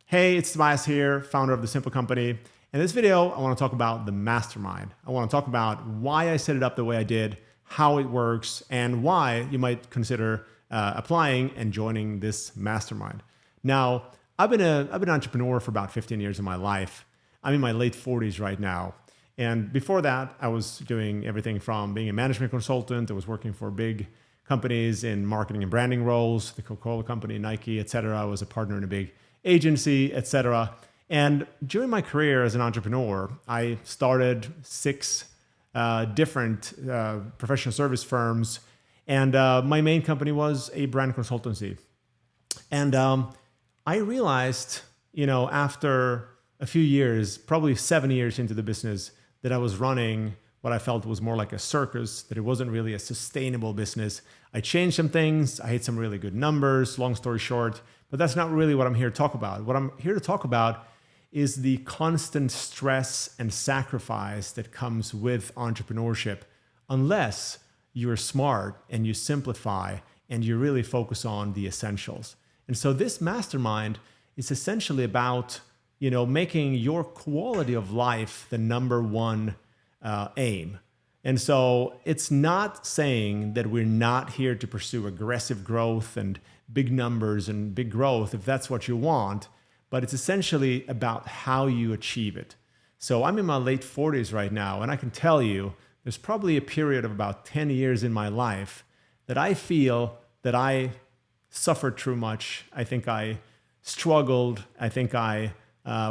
Hey, it's Tobias here, founder of The Simple Company. In this video, I want to talk about the Mastermind. I want to talk about why I set it up the way I did, how it works, and why you might consider applying and joining this Mastermind. Now, I've been an entrepreneur for about 15 years of my life. I'm in my late 40s right now. And before that, I was doing everything from being a management consultant. I was working for big companies in marketing and branding roles, the Coca-Cola company, Nike, etc. I was a partner in a big agency, etc. And during my career as an entrepreneur, I started 6 different professional service firms. And my main company was a brand consultancy. And I realized, after a few years, probably 7 years into the business, that I was running what I felt was more like a circus, that it wasn't really a sustainable business. I changed some things. I hit some really good numbers, long story short, but that's not really what I'm here to talk about. What I'm here to talk about is the constant stress and sacrifice that comes with entrepreneurship, unless you're smart and you simplify and you really focus on the essentials. And so this mastermind is essentially about, making your quality of life the number one aim. And so it's not saying that we're not here to pursue aggressive growth and big numbers and big growth if that's what you want, but it's essentially about how you achieve it. So I'm in my late 40s right now, and I can tell you there's probably a period of about 10 years in my life that I feel that I suffered too much. I think I struggled. I think I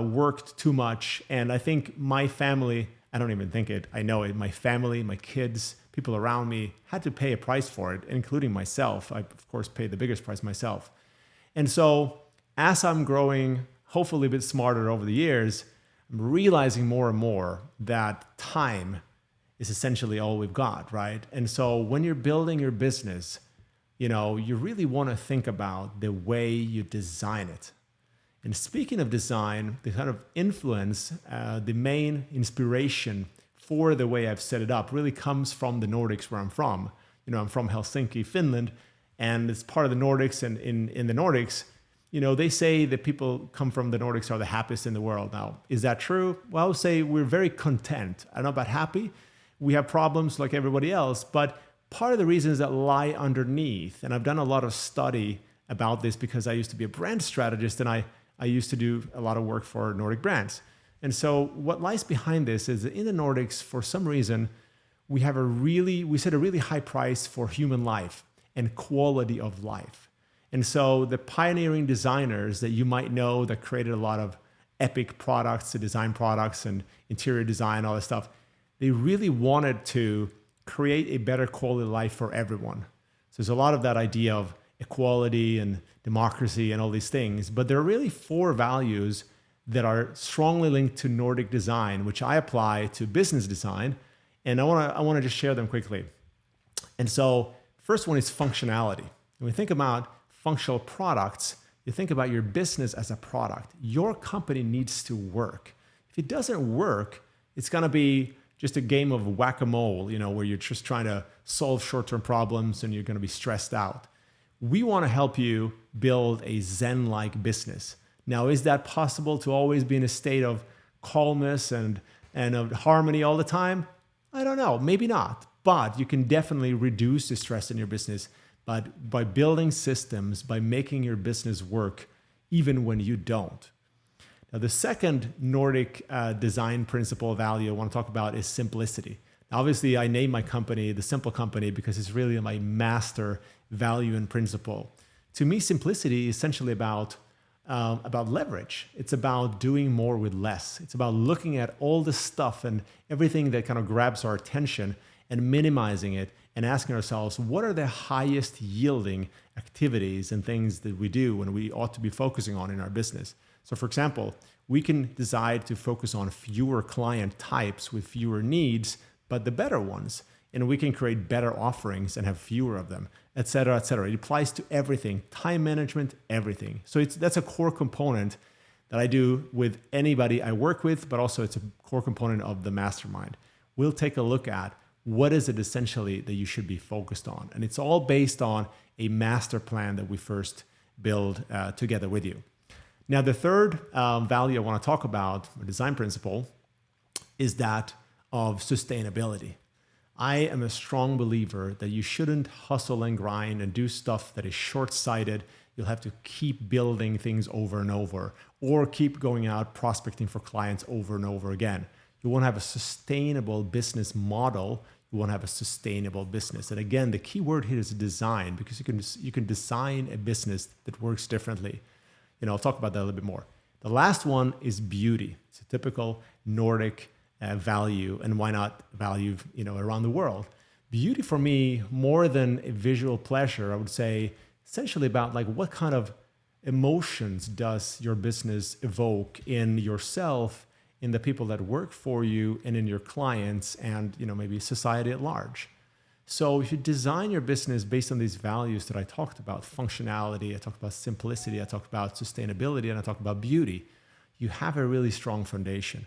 worked too much. And I think my family, I don't even think it, I know it, my family, my kids, people around me had to pay a price for it, including myself. I, of course, paid the biggest price myself. And so as I'm growing, hopefully a bit smarter over the years, I'm realizing more and more that time is essentially all we've got, right? And so when you're building your business, you really want to think about the way you design it. And speaking of design, the kind of influence, the main inspiration for the way I've set it up really comes from the Nordics where I'm from. I'm from Helsinki, Finland, and it's part of the Nordics. And in the Nordics, they say that people come from the Nordics are the happiest in the world. Now, is that true? Well, I would say we're very content. I don't know about happy. We have problems like everybody else, but part of the reasons that lie underneath, and I've done a lot of study about this because I used to be a brand strategist and I used to do a lot of work for Nordic brands. And so what lies behind this is that in the Nordics, for some reason, we set a really high price for human life and quality of life. And so the pioneering designers that you might know that created a lot of epic products, the design products and interior design, all this stuff, they really wanted to create a better quality of life for everyone. So there's a lot of that idea of equality and democracy and all these things, but there are really 4 values that are strongly linked to Nordic design, which I apply to business design, and I want to just share them quickly. And so first one is functionality. When we think about functional products, you think about your business as a product. Your company needs to work. If it doesn't work, it's going to be just a game of whack-a-mole, where you're just trying to solve short-term problems and you're going to be stressed out. We want to help you build a Zen-like business. Now, is that possible to always be in a state of calmness and of harmony all the time? I don't know, maybe not, but you can definitely reduce the stress in your business by building systems, by making your business work even when you don't. Now, the second Nordic design principle value I want to talk about is simplicity. Now, obviously, I named my company The Simple Company because it's really my master value and principle. To me, simplicity is essentially about leverage. It's about doing more with less. It's about looking at all the stuff and everything that kind of grabs our attention and minimizing it and asking ourselves, what are the highest yielding activities and things that we do when we ought to be focusing on in our business? So for example, we can decide to focus on fewer client types with fewer needs, but the better ones. And we can create better offerings and have fewer of them, et cetera, et cetera. It applies to everything, time management, everything. So that's a core component that I do with anybody I work with, but also it's a core component of the mastermind. We'll take a look at what is it essentially that you should be focused on. And it's all based on a master plan that we first build together with you. Now, the third value I want to talk about, a design principle, is that of sustainability. I am a strong believer that you shouldn't hustle and grind and do stuff that is short-sighted. You'll have to keep building things over and over, or keep going out prospecting for clients over and over again. You want to have a sustainable business model. You want to have a sustainable business. And again, the key word here is design, because you can design a business that works differently. I'll talk about that a little bit more. The last one is beauty. It's a typical Nordic value, and why not value, around the world? Beauty for me, more than a visual pleasure, I would say essentially about like what kind of emotions does your business evoke in yourself, in the people that work for you, and in your clients, and maybe society at large. So if you design your business based on these values that I talked about, functionality, I talked about simplicity, I talked about sustainability, and I talked about beauty, you have a really strong foundation.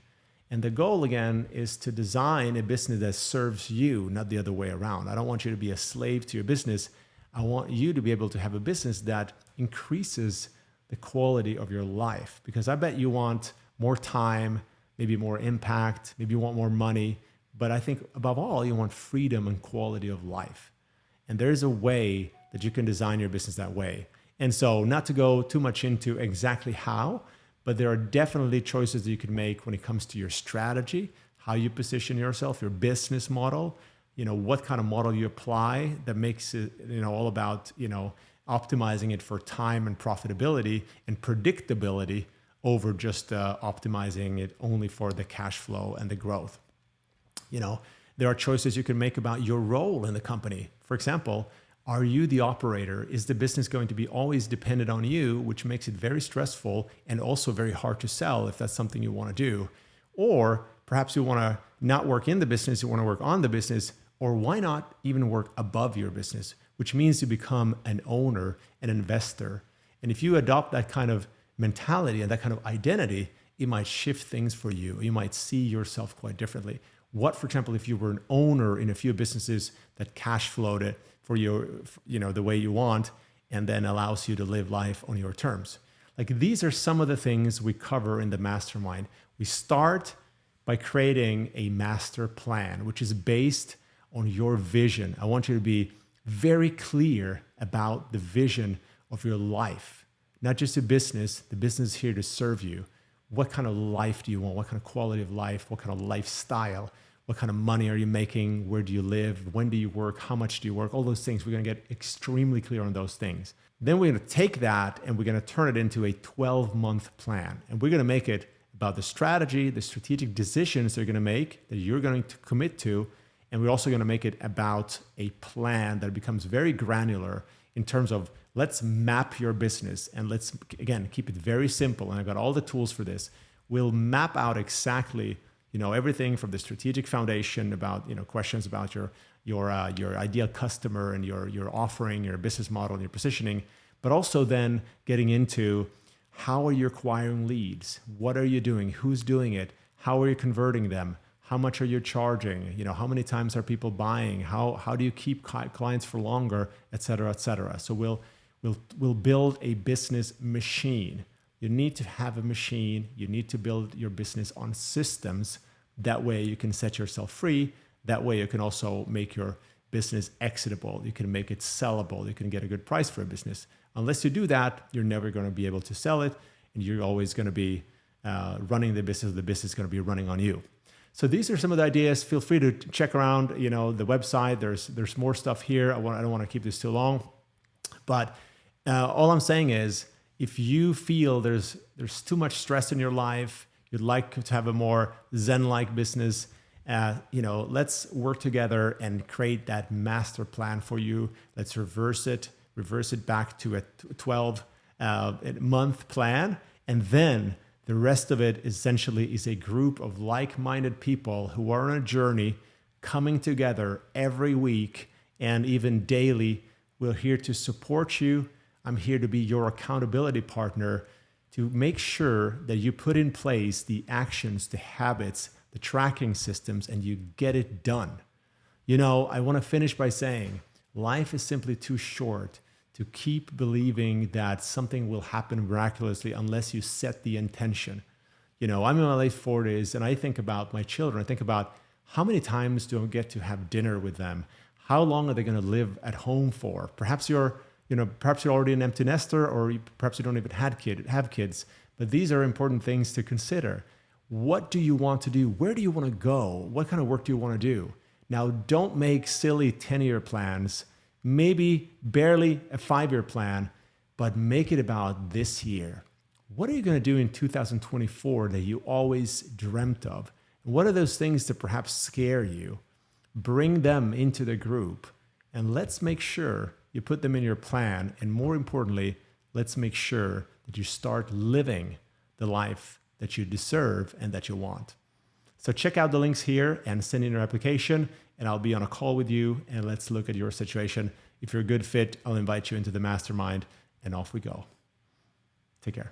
And the goal, again, is to design a business that serves you, not the other way around. I don't want you to be a slave to your business. I want you to be able to have a business that increases the quality of your life, because I bet you want more time, maybe more impact, maybe you want more money. But I think above all, you want freedom and quality of life. And there's a way that you can design your business that way. And so, not to go too much into exactly how, but there are definitely choices that you can make when it comes to your strategy, how you position yourself, your business model, what kind of model you apply that makes it, all about, optimizing it for time and profitability and predictability over just optimizing it only for the cash flow and the growth. There are choices you can make about your role in the company. For example, are you the operator? Is the business going to be always dependent on you, which makes it very stressful and also very hard to sell if that's something you want to do? Or perhaps you want to not work in the business, you want to work on the business, or why not even work above your business, which means you become an owner, an investor. And if you adopt that kind of mentality and that kind of identity, it might shift things for you. You might see yourself quite differently. What, for example, if you were an owner in a few businesses that cash flowed it for you, the way you want, and then allows you to live life on your terms? Like, these are some of the things we cover in the mastermind. We start by creating a master plan, which is based on your vision. I want you to be very clear about the vision of your life, not just a business. The business is here to serve you. What kind of life do you want? What kind of quality of life? What kind of lifestyle? What kind of money are you making? Where do you live? When do you work? How much do you work? All those things. We're going to get extremely clear on those things. Then we're going to take that and we're going to turn it into a 12-month plan. And we're going to make it about the strategy, the strategic decisions they're going to make, that you're going to commit to. And we're also going to make it about a plan that becomes very granular in terms of, let's map your business, and let's, again, keep it very simple. And I've got all the tools for this. We'll map out exactly, everything from the strategic foundation about, questions about your ideal customer and your offering, your business model, and your positioning, but also then getting into how are you acquiring leads? What are you doing? Who's doing it? How are you converting them? How much are you charging? How many times are people buying? How do you keep clients for longer, et cetera, et cetera. So we'll build a business machine. You need to have a machine. You need to build your business on systems. That way you can set yourself free. That way you can also make your business exitable. You can make it sellable. You can get a good price for a business. Unless you do that, you're never going to be able to sell it, and you're always going to be running the business. The business is going to be running on you. So these are some of the ideas. Feel free to check around, the website. There's more stuff here. I don't want to keep this too long, but all I'm saying is, if you feel there's too much stress in your life, you'd like to have a more Zen-like business, let's work together and create that master plan for you. Let's reverse it back to a 12-month plan, and then the rest of it essentially is a group of like-minded people who are on a journey, coming together every week and even daily. We're here to support you. I'm here to be your accountability partner to make sure that you put in place the actions, the habits, the tracking systems, and you get it done. I want to finish by saying life is simply too short to keep believing that something will happen miraculously unless you set the intention. I'm in my late 40s and I think about my children. I think about how many times do I get to have dinner with them? How long are they going to live at home for? Perhaps you're already an empty nester, or perhaps you don't even have kids. But these are important things to consider. What do you want to do? Where do you want to go? What kind of work do you want to do? Now, don't make silly 10-year plans, maybe barely a 5-year plan, but make it about this year. What are you going to do in 2024 that you always dreamt of? What are those things that perhaps scare you? Bring them into the group, and let's make sure you put them in your plan. And more importantly, let's make sure that you start living the life that you deserve and that you want. So check out the links here and send in your application, and I'll be on a call with you, and let's look at your situation. If you're a good fit, I'll invite you into the mastermind, and off we go. Take care.